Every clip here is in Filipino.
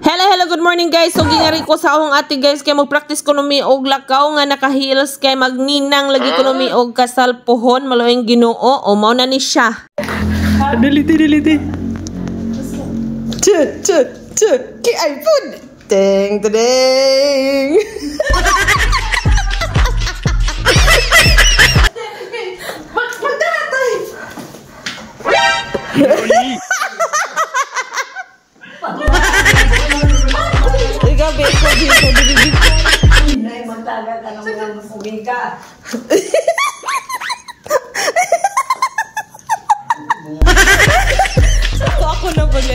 Hello, good morning guys. So gingari ko sa akong ate guys kay mag-practice ko numi og lakaw nga naka-heels kay magninang lagi ko numi og kasal pohon maloing Ginoo o mao na ni siya. Diliti. Ki iPhone. Ding. Nay, magtaga ka ng mga musubika. Ako na ba na?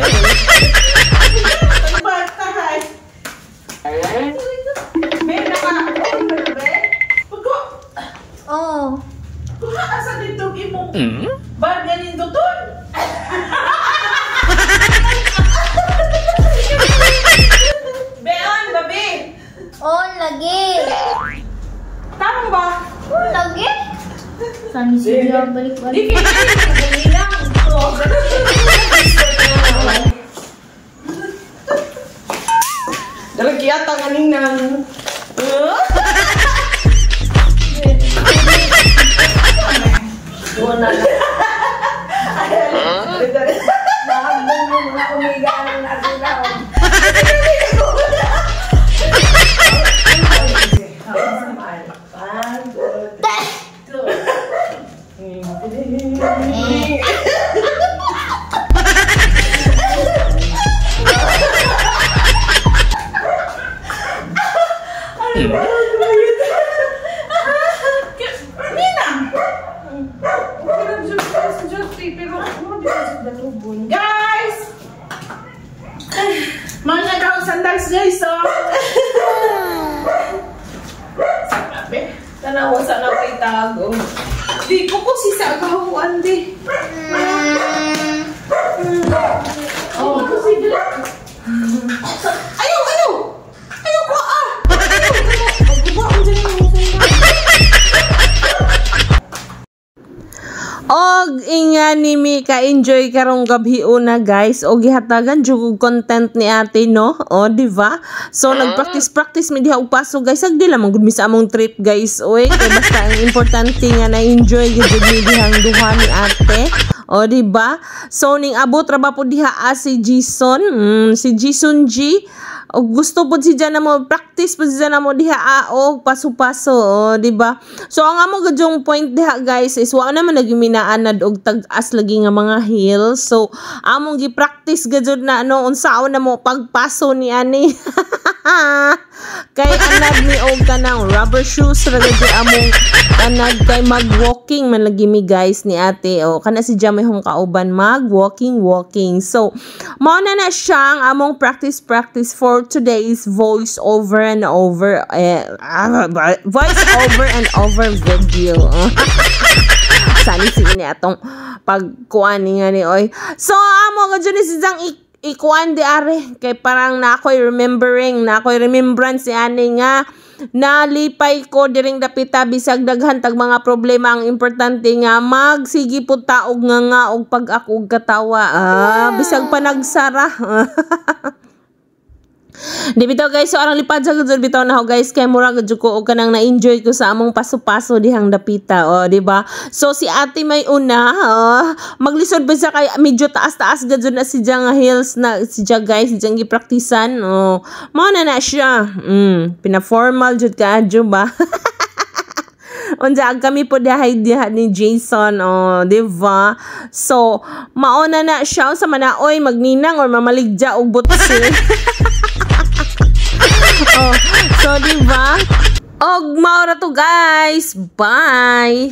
Pagtahay. May naka-on ba na ba? Pagko. Oo. Kuha ka sa dito imong bag ganin doon. Beon, babi. Oo, lagi. Tama ba? Oo, lagi. Saan si Dia Di balik-balik? kaya lang. Dalagi yata kaninang. Doon na lang. Mahabang mo mga umiga ng nasilaw. Guys! Mga daw sandals guys, so. Sabi, tanawa sa napitago. Di ko po si sagawan di. Oh, ayaw ko Og inga ni mi ka-enjoy karong gabi una guys og gihatagan jud content ni ate no o di ba so nagpractice mi diha og paso guys agdi lang man gud mi sa among trip guys oy kay basta ang importante nga na-enjoy gud mi dihang duha ni ate o di ba so ning abot ra ba po diha si Jason G o gusto po si Jana mo practice po si Jana mo diha o paso-paso o di ba so ang amo gadyong point diha guys is wa naman nagiminaanad og tag-as lagi nga mga heels so among gi-practice gadyod na ano unsaon na mo pagpaso ni ani kay anad mi og kanang rubber shoes ra gid among anad kay mag-walking man lagi mi guys ni ate o kana si Jamay hong kauban mag-walking so mao na siya ang among practice for today's voice over and over video. Sani si ini atong pagkuan ni nga ni oy. So amo ga jud si jang ikuan di are kay parang na ako'y remembrance si ani nga nalipay ko diring dapita bisag daghan tag mga problema ang importante nga magsigi pud taog nga og pag ako katawa bisag pa nagsara. Di bitaw guys, so arang lipad sa gud bitaw na ho guys kay mura gud ko og kanang na-enjoy ko sa among paso-paso dihang dapita o di ba? So si ate may una maglisod ba siya kay medyo taas-taas gud na si nga heels na si guys si gi-praktisan o mao na siya. Pina-formal jud ka adyo ba? Unsa kami po diha ni Jason o di ba? So mao na siya sa manaoy magninang or mamaligja og butsi. So diba? Og mao ra to guys. Bye.